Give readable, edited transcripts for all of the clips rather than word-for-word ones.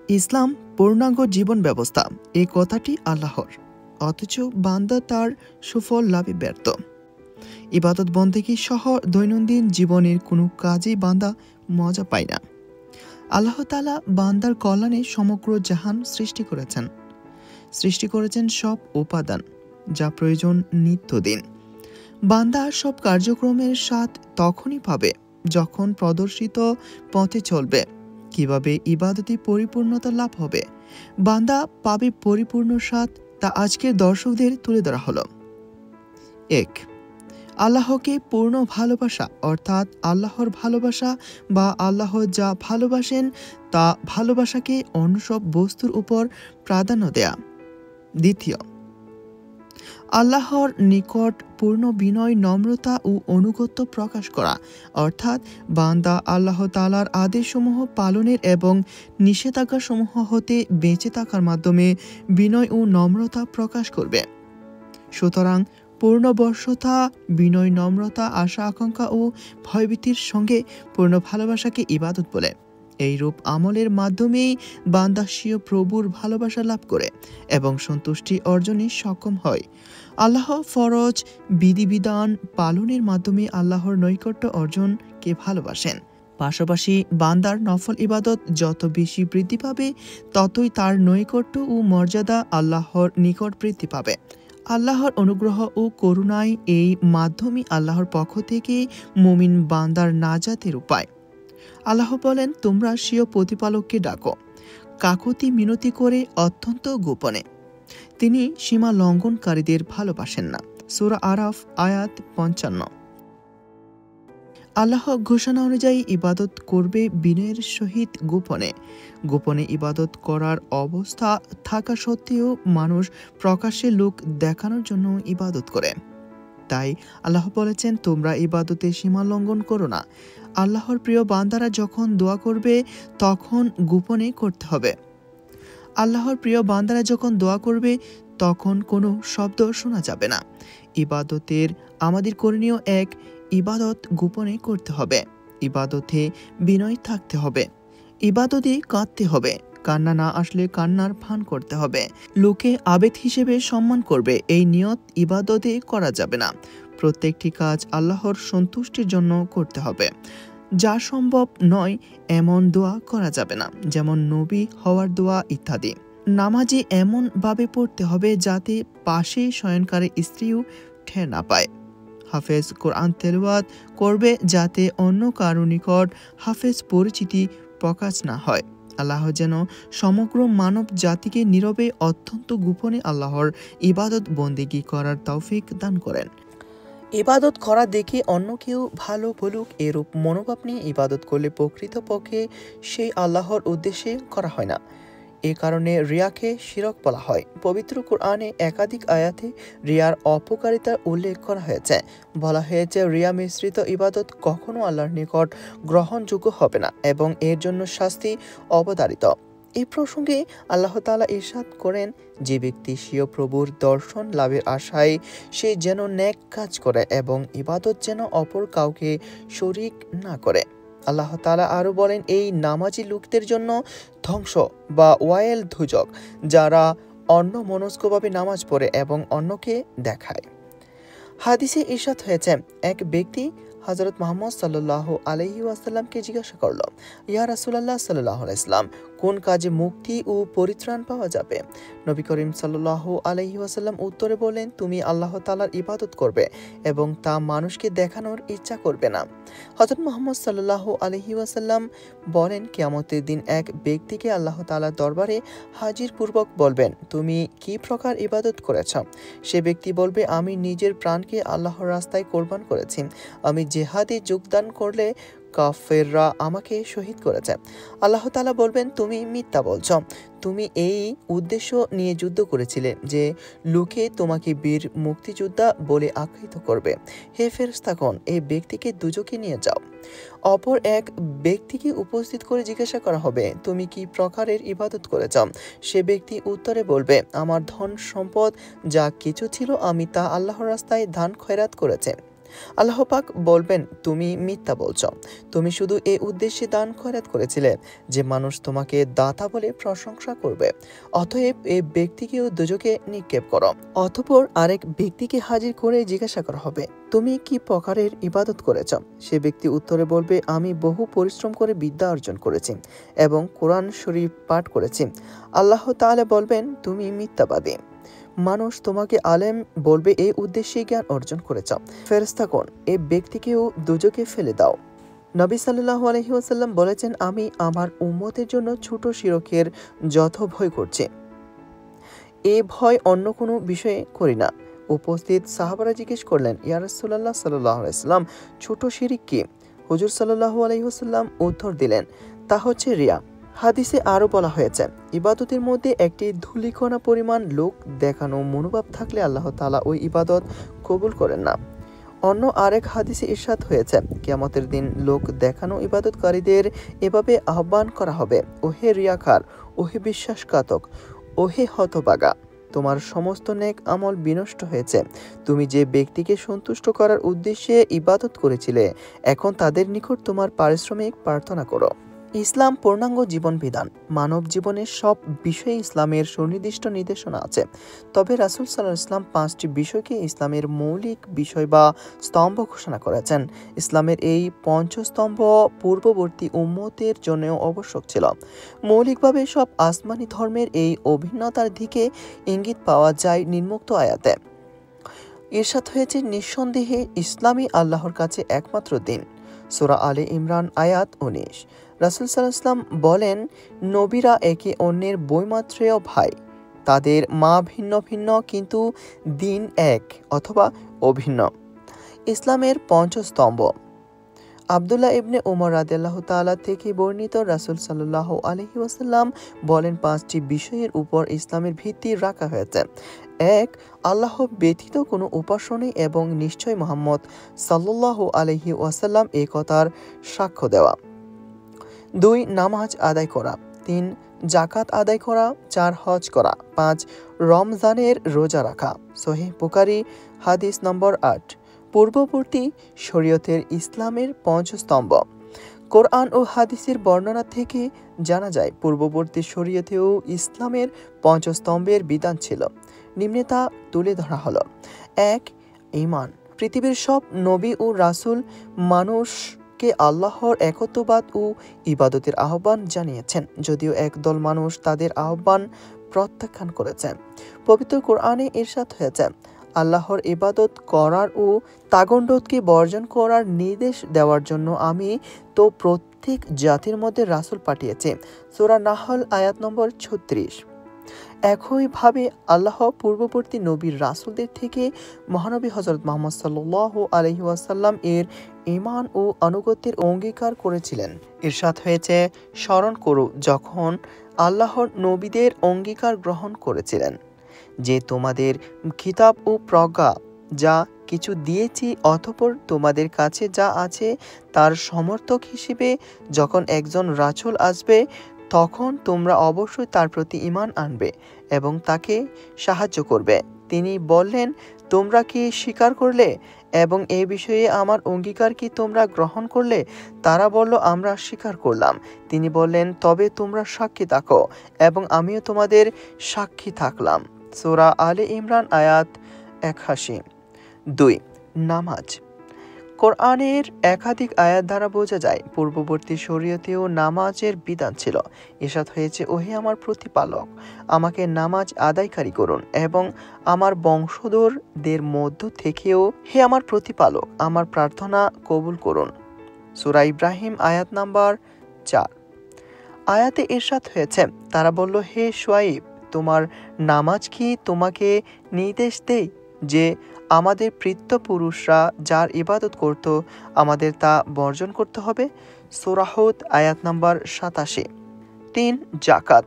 ইসলাম পূর্ণাঙ্গ জীবন ব্যবস্থা, এই কথাটি আল্লাহর, অথচ বান্দা তার সুফল লাভে ব্যর্থ। ইবাদত বন্দেগী সহ দৈনন্দিন জীবনের কোনো কাজেই বান্দা মজা পায় না। আল্লাহ তাআলা বান্দার কল্যাণে সমগ্র জাহান সৃষ্টি করেছেন সব উপাদান যা প্রয়োজন নিত্যদিন। বান্দা সব কার্যক্রমের স্বাদ তখনই পাবে যখন প্রদর্শিত পথে চলবে। কিভাবে ইবাদতে পরিপূর্ণতা লাভ হবে, বান্দা পাবে পরিপূর্ণ স্বাদ, তা আজকের দর্শকদের তুলে ধরা হলো। 1. আল্লাহকে পূর্ণ ভালোবাসা, অর্থাৎ আল্লাহর ভালোবাসা বা আল্লাহ যা ভালোবাসেন তা ভালোবাসাকে অন্য সব বস্তুর উপর প্রাধান্য দেয়া। 2. আল্লাহর নিকট পূর্ণ বিনয়, নম্রতা ও অনুগত্য প্রকাশ করা, অর্থাৎ বান্দা আল্লাহ তাআলার আদেশসমূহ পালনের এবং নিষেধাজ্ঞাসমূহ হতে বেঁচে থাকার মাধ্যমে বিনয় ও নম্রতা প্রকাশ করবে। সুতরাং পূর্ণবর্ষতা, বিনয়, নম্রতা, আশা আকাঙ্ক্ষা ও ভয়ভীতির সঙ্গে পূর্ণ ভালোবাসাকে ইবাদত বলে। এইরূপ আমলের মাধ্যমেই বান্দা স্বীয় প্রভুর ভালোবাসা লাভ করে এবং সন্তুষ্টি অর্জনে সক্ষম হয়। আল্লাহ ফরজ বিধিবিধান পালনের মাধ্যমে আল্লাহর নৈকট্য অর্জনকে ভালোবাসেন। পাশাপাশি বান্দার নফল ইবাদত যত বেশি বৃদ্ধি পাবে, ততই তার নৈকট্য ও মর্যাদা আল্লাহর নিকট বৃদ্ধি পাবে। আল্লাহর অনুগ্রহ ও করুণায় এই মাধ্যমে আল্লাহর পক্ষ থেকে মুমিন বান্দার নাজাতের উপায়। আল্লাহ বলেন, তোমরা স্বীয় প্রতিপালককে ডাকো কাকুতি মিনতি করে, অত্যন্ত গোপনে। তিনি সীমা লঙ্ঘনকারীদের ভালোবাসেন না। সূরা আরাফ আয়াত 55। আল্লাহ ঘোষণা অনুযায়ী ইবাদত করবে বিনয়ের সহিত গোপনে। গোপনে ইবাদত করার অবস্থা থাকা সত্ত্বেও মানুষ প্রকাশ্যে লোক দেখানোর জন্য ইবাদত করে। তাই আল্লাহ বলেছেন, তোমরা ইবাদতে সীমা লঙ্ঘন করো না। আল্লাহর প্রিয় বান্দারা যখন দোয়া করবে তখন গোপনে করতে হবে। আল্লাহর প্রিয় বান্দারা যখন দোয়া করবে তখন কোনো শব্দ শোনা যাবে না। ইবাদতের আমাদের করণীয় এক, ইবাদত গোপনে করতে হবে। ইবাদতে বিনয় থাকতে হবে। ইবাদতে কাঁদতে হবে। কান্না না আসলে কান্নার ভান করতে হবে। লোকে আবেদ হিসেবে সম্মান করবে, এই নিয়ত ইবাদতে করা যাবে না। প্রত্যেকটি কাজ আল্লাহর সন্তুষ্টির জন্য করতে হবে। যা সম্ভব নয় এমন দোয়া করা যাবে না, যেমন নবী হওয়ার দোয়া ইত্যাদি। নামাজে এমন ভাবে পড়তে হবে যাতে পাশে শয়নকারী স্ত্রীও ঠের না পায়। হাফেজ কোরআন তেলাওয়াত করবে যাতে অন্য কারো নিকট হাফেজ পরিচিতি প্রকাশ না হয়। আল্লাহ যেন সমগ্র মানব জাতিকে নীরবে, অত্যন্ত গোপনে আল্লাহর ইবাদত বন্দেগী করার তৌফিক দান করেন। ইবাদত করা দেখে অন্য কেউ ভালো বলুক, এরূপ মনোভাব নিয়ে ইবাদত করলে প্রকৃতপক্ষে সেই আল্লাহর উদ্দেশ্যে করা হয় না। এ কারণে রিয়াকে শিরক বলা হয়। পবিত্র কোরআনে একাধিক আয়াতে রিয়ার অপকারিতার উল্লেখ করা হয়েছে। বলা হয়েছে, রিয়া মিশ্রিত ইবাদত কখনো আল্লাহর নিকট গ্রহণযোগ্য হবে না এবং এর জন্য শাস্তি অবধারিত। এই প্রসঙ্গে আল্লাহ তাআলা ইরশাদ করেন, যে ব্যক্তি স্বীয় প্রভুর দর্শন লাভের আশায় সে যেন নেক কাজ করে এবং ইবাদত যেন অপর কাউকে শরীক না করে। আল্লাহ তাআলা আরো বলেন, এই নামাজি লোকদের জন্য ধ্বংস বা ওয়াইল ধুজক, যারা অন্যমনস্কভাবে নামাজ পড়ে এবং অন্যকে দেখায়। হাদিসে ইরশাদ হয়েছে, এক ব্যক্তি হযরত মুহাম্মদ সাল্লাল্লাহু আলাইহি ওয়াসাল্লামকে জিজ্ঞাসা করল, ইয়া রাসূলুল্লাহ সাল্লাল্লাহু আলাইহি ওয়াসাল্লাম, কোন কাজে মুক্তি ও পরিত্রাণ পাওয়া যাবে? নবী করিম সাল্লাল্লাহু আলাইহি ওয়াসাল্লাম উত্তরে বলেন, তুমি আল্লাহ তাআলার ইবাদত করবে এবং তা মানুষকে দেখানোর ইচ্ছা করবে না। হযরত মুহাম্মদ সাল্লাল্লাহু আলাইহি ওয়াসাল্লাম বলেন, কিয়ামতের দিন এক ব্যক্তিকে আল্লাহ তাআলার দরবারে হাজির পূর্বক বলবেন, তুমি কি প্রকার ইবাদত করেছ? সে ব্যক্তি বলবে, আমি নিজের প্রাণকে আল্লাহর রাস্তায় কোরবান করেছি। আমি জিহাদে যোগদান করলে কাফেররা আমাকে শহীদ করেছে। আল্লাহ তাআলা বলবেন, তুমি মিথ্যা বলছ। তুমি এই উদ্দেশ্য নিয়ে যুদ্ধ করেছিলে যে লোকে তোমাকে বীর মুক্তিযোদ্ধা বলে আখ্যায়িত করবে। হে ফেরেশতাগণ, এই ব্যক্তিকে দুজকে নিয়ে যাও। অপর এক ব্যক্তিকে উপস্থিত করে জিজ্ঞাসা করা হবে, তুমি কি প্রকারের ইবাদত করেছ? সে ব্যক্তি উত্তরে বলবে, আমার ধন সম্পদ যা কিছু ছিল আমি তা আল্লাহর রাস্তায় দান খয়রাত করেছি। আল্লাহ পাক বলবেন, তুমি মিথ্যা বলছ। তুমি শুধু এই উদ্দেশ্যে দান খয়রাত করেছিলে যে মানুষ তোমাকে দাতা বলে প্রশংসা করবে। অতএব এই ব্যক্তিকেও দোজখে নিক্ষেপ করো। অতঃপর আরেক ব্যক্তিকে হাজির করে জিজ্ঞাসা করা হবে, তুমি কি প্রকারের ইবাদত করেছ? সে ব্যক্তি উত্তরে বলবে, আমি বহু পরিশ্রম করে বিদ্যা অর্জন করেছি এবং কোরআন শরীফ পাঠ করেছি। আল্লাহ তাআলা বলবেন, তুমি মিথ্যাবাদী। মানুষ তোমাকে আলেম বলবে, এই উদ্দেশ্যে জ্ঞান অর্জন করেছ। ফেরেশতাগণ, এই ব্যক্তিকেও দোজখে ফেলে দাও। নবী সাল্লাল্লাহু আলাইহি ওয়াসাল্লাম বলেছেন, আমি আমার উম্মতের জন্য ছোট শিরকের যত ভয় করছি, এ ভয় অন্য কোনো বিষয়ে করি না। উপস্থিত সাহাবারা জিজ্ঞেস করলেন, ইয়া রাসূলুল্লাহ সাল্লাল্লাহু আলাইহি ওয়াসাল্লাম, ছোট শিরক কি? হুজুর সাল্লাল্লাহু আলাইহি ওয়াসাল্লাম উত্তর দিলেন, তা হচ্ছে রিয়া। হাদিসে আরো বলা হয়েছে, ইবাদতের মধ্যে একটি ধূলিকণা পরিমাণ লোক দেখানো মনোভাব থাকলে আল্লাহ তাআলা ওই ইবাদত কবুল করেন না। অন্য আরেক হাদিসে ইরশাদ হয়েছে, কিয়ামতের দিন লোক দেখানো ইবাদতকারীদের এভাবে আহ্বান করা হবে, ওহে রিয়াকার, ওহে বিশ্বাসঘাতক, ওহে হতভাগা, তোমার সমস্ত নেক আমল বিনষ্ট হয়েছে। তুমি যে ব্যক্তিকে সন্তুষ্ট করার উদ্দেশ্যে ইবাদত করেছিলে, এখন তাদের নিকট তোমার পারিশ্রমিক প্রার্থনা করো। ইসলাম পূর্ণাঙ্গ জীবন বিধান। মানব জীবনের সব বিষয়ে ইসলামের সুনির্দিষ্ট নির্দেশনা আছে। তবে রাসূল সাল্লাল্লাহু আলাইহি ওয়াসাল্লাম 5টি বিষয়কে ইসলামের মৌলিক বিষয় বা স্তম্ভ ঘোষণা করেছেন। ইসলামের এই পঞ্চস্তম্ভ পূর্ববর্তী উম্মতের জন্যও আবশ্যক ছিল। মৌলিকভাবে সব আসমানি ধর্মের এই অভিন্নতার দিকে ইঙ্গিত পাওয়া যায় নিম্নোক্ত আয়াতে। ইরশাদ হয়েছে, নিঃসন্দেহে ইসলামই আল্লাহর কাছে একমাত্র দিন। সূরা আলে ইমরান আয়াত 19। রাসূল সাল্লাল্লাহু আলাইহি ওয়াসাল্লাম বলেন, নবীরা একে অন্যের বৈমাত্রেয় ভাই। তাদের মা ভিন্ন ভিন্ন কিন্তু দিন এক অথবা অভিন্ন। ইসলামের পঞ্চস্তম্ভ। আব্দুল্লাহ ইবনে উমর রাদিয়াল্লাহু তাআলা থেকে বর্ণিত, রাসূল সাল্লাল্লাহু আলাইহি ওয়াসাল্লাম বলেন, 5টি বিষয়ের উপর ইসলামের ভিত্তি রাখা হয়েছে। 1. আল্লাহ ব্যতীত কোনো উপাস্য নেই এবং নিশ্চয় মুহাম্মদ সাল্লাল্লাহু আলাইহি ওয়াসাল্লাম এই কথার সাক্ষ্য দেওয়া। 2. নামাজ আদায় করা। 3. যাকাত আদায় করা। 4. হজ করা। 5. রমজানের রোজা রাখা। সহিহ বুখারী হাদিস নম্বর 8। পূর্ববর্তী শরীয়তের ইসলামের পঞ্চস্তম্ভ। কোরআন ও হাদিসের বর্ণনা থেকে জানা যায়, পূর্ববর্তী শরীয়তেও ইসলামের পঞ্চস্তম্ভের বিধান ছিল। নিম্নে তা তুলে ধরা হলো। 1. ঈমান। পৃথিবীর সব নবী ও রাসূল মানুষকে আল্লাহর একত্ববাদ ও ইবাদতের আহ্বান জানিয়েছেন, যদিও একদল মানুষ তাদের আহ্বান প্রত্যাখ্যান করেছে। পবিত্র কোরআনে ইরশাদ হয়েছে, আল্লাহর ইবাদত করার ও তাগণ্ডকে বর্জন করার নির্দেশ দেওয়ার জন্য আমি তো প্রত্যেক জাতির মধ্যে রাসূল পাঠিয়েছি। সূরা নাহল আয়াত নম্বর 36। একইভাবে আল্লাহ পূর্ববর্তী নবীর রাসূলদের থেকে মহানবী হযরত মুহাম্মদ সাল্লাল্লাহু আলাইহি ওয়াসাল্লাম এর ঈমান ও আনুগত্যের অঙ্গীকার করেছিলেন। ইরশাদ হয়েছে, স্মরণ করো যখন আল্লাহর নবীদের অঙ্গীকার গ্রহণ করেছিলেন যে তোমাদের কিতাব ও প্রজ্ঞা যা কিছু দিয়েছি, অতঃপর তোমাদের কাছে যা আছে তার সমর্থক হিসেবে যখন একজন রাসূল আসবে, তখন তোমরা অবশ্যই তার প্রতি ঈমান আনবে এবং তাকে সাহায্য করবে। তিনি বললেন, তোমরা কি স্বীকার করলে এবং এ বিষয়ে আমার অঙ্গীকার কি তোমরা গ্রহণ করলে? তারা বলল, আমরা স্বীকার করলাম। তিনি বললেন, তবে তোমরা সাক্ষী থাকো এবং আমিও তোমাদের সাক্ষী থাকলাম। সূরা আলে ইমরান আয়াত 81। 2. নামাজ। কোরআনের একাধিক আয়াত দ্বারা বোঝা যায়, পূর্ববর্তী শরীয়তেও নামাজের বিধান ছিল। ইরশাদ হয়েছে, ওহে আমার প্রতিপালক, আমাকে নামাজ আদায়কারী করুন এবং আমার বংশধরদের মধ্য থেকেও হে আমার প্রতিপালক আমার প্রার্থনা কবুল করুন। সূরা ইব্রাহিম আয়াত নাম্বার 4। আয়াতে ইরশাদ হয়েছে, তারা বলল, হে শুআয়ব, তোমার নামাজ কি তোমাকে নির্দেশ দেয় যে আমাদের পিতৃপুরুষরা যার ইবাদত করত আমাদের তা বর্জন করতে হবে? সূরা হুদ আয়াত নাম্বার 87। 3. যাকাত।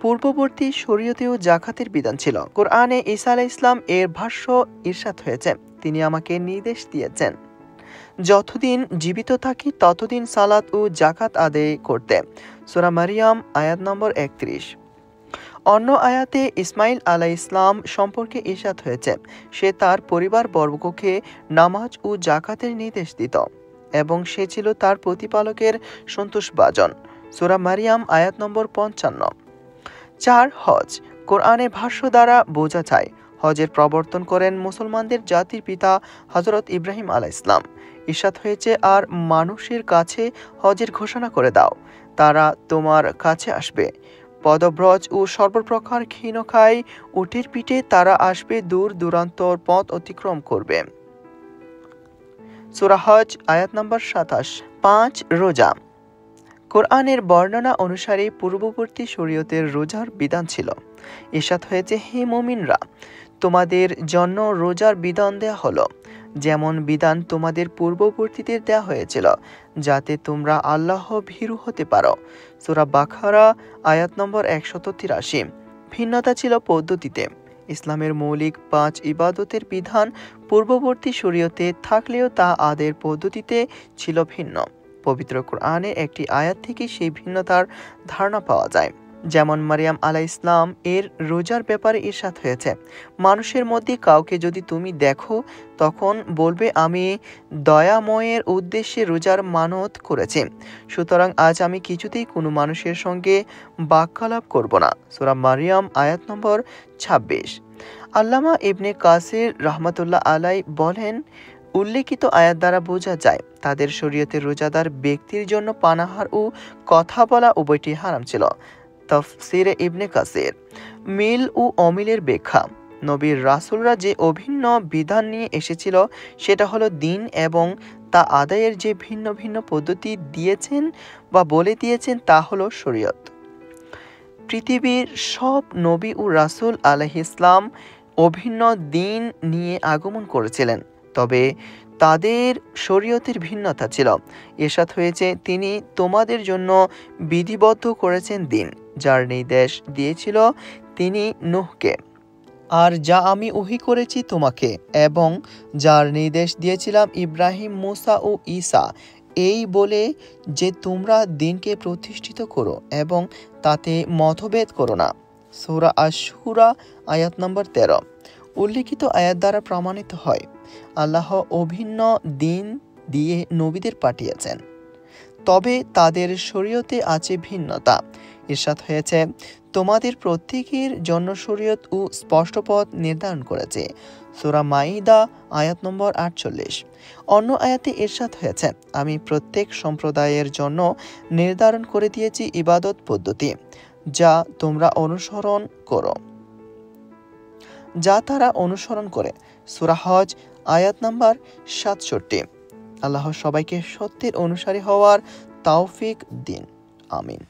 পূর্ববর্তী শরীয়তেও যাকাতের বিধান ছিল। কোরআনে ঈসা আলাইহিস সালাম এর ভাষ্য ইরশাদ হয়েছে, তিনি আমাকে নির্দেশ দিয়েছেন যতদিন জীবিত থাকি ততদিন সালাত ও যাকাত আদায় করতে। সূরা মারিয়াম আয়াত নম্বর 31। অন্য আয়াতে ইসমাইল আলাইহিস সালাম সম্পর্কে ইরশাদ হয়েছে, সে তার পরিবারবর্গকে নামাজ ও যাকাতের নির্দেশ দিত এবং সে ছিল তার প্রতিপালকের সন্তোষভাজন। সূরা মারিয়াম আয়াত নম্বর 55। 4. হজ। কোরআনে ভাষ্য দ্বারা বোঝা যায়, হজের প্রবর্তন করেন মুসলমানদের জাতির পিতা হযরত ইব্রাহিম আলাইহিস সালাম। ইরশাদ হয়েছে, আর মানুষের কাছে হজের ঘোষণা করে দাও, তারা তোমার কাছে আসবে পদব্রজ ও সর্বপ্রকার ক্ষীণকায় উটের পিঠে তারা আসবে, দূর দূরান্তর পথ অতিক্রম করবে। সূরা হজ আয়াত নম্বর 27। 5. রোজা। কোরআনের বর্ণনা অনুসারে পূর্ববর্তী শরীয়তের রোজার বিধান ছিল। ইরশাদ হয়েছে, হে মুমিনরা, তোমাদের জন্য রোজার বিধান দেয়া হলো, যেমন বিধান তোমাদের পূর্ববর্তীদের দেয়া হয়েছিল, যাতে তোমরা আল্লাহ ভীরু হতে পারো। সূরা বাকারা আয়াত নম্বর 183। ভিন্নতা ছিল পদ্ধতিতে। ইসলামের মৌলিক 5 ইবাদতের বিধান পূর্ববর্তী শরীয়তে থাকলেও তা আদের পদ্ধতিতে ছিল ভিন্ন। পবিত্র কোরআনে একটি আয়াত থেকে সেই ভিন্নতার ধারণা পাওয়া যায়। যেমন মারিয়াম আলাইহিস সালাম এর রোজার ব্যাপারে ইরশাদ হয়েছে, মানুষের মধ্যে কাউকে যদি তুমি দেখো, তখন বলবে আমি দয়াময়ের উদ্দেশ্যে রোজার মানত করেছি, সুতরাং আজ আমি কিছুতেই কোনো মানুষের সঙ্গে বাক্যালাপ করব না। সূরা মারিয়াম আয়াত নম্বর 26। আল্লামা ইবনে কাসির রাহমাতুল্লাহ আলাই বলেন, উল্লেখিত আয়াত দ্বারা বোঝা যায়, তাদের শরীয়তের রোজাদার ব্যক্তির জন্য পানাহার ও কথা বলা উভয়টি হারাম ছিল। তাফসিরে ইবনে কাসির। মিল ও অমিলের ব্যাখ্যা। নবীর রাসূলরা যে অভিন্ন বিধান নিয়ে এসেছিল সেটা হলো দিন, এবং তা আদায়ের যে ভিন্ন ভিন্ন পদ্ধতি দিয়েছেন বা বলে দিয়েছেন তা হলো শরীয়ত। পৃথিবীর সব নবী ও রাসূল আলাইহিস সালাম অভিন্ন দিন নিয়ে আগমন করেছিলেন, তবে তাদের শরীয়তের ভিন্নতা ছিল। ইরশাদ হয়েছে, তিনি তোমাদের জন্য বিধিবদ্ধ করেছেন দিন, যার নির্দেশ দিয়েছিল তিনি নূহকে, আর যা আমি ওহী করেছি তোমাকে, এবং যার নির্দেশ দিয়েছিলাম ইব্রাহিম, মুসা ও ঈসা, এই বলে যে তোমরা দিনকে প্রতিষ্ঠিত করো এবং তাতে মতভেদ করো না। সূরা আশ-শুরা আয়াত নম্বর 13। উল্লেখিত আয়াত দ্বারা প্রমাণিত হয়, আল্লাহ অভিন্ন দিন দিয়ে নবীদের পাঠিয়েছেন, তবে তাদের শরীয়তে আছে ভিন্নতা। ইরশাদ হয়েছে, তোমাদের প্রত্যেকের জন্য শরীয়ত ও স্পষ্ট পথ নির্ধারণ করেছে। সূরা মাইদা আয়াত নম্বর 48। অন্য আয়াতে ইরশাদ হয়েছে, আমি প্রত্যেক সম্প্রদায়ের জন্য নির্ধারণ করে দিয়েছি ইবাদত পদ্ধতি, যা তোমরা অনুসরণ করো, যা তারা অনুসরণ করে। সূরা হজ আয়াত নাম্বার 67। আল্লাহ সবাইকে সত্যের অনুসারী হওয়ার তৌফিক দিন। আমিন।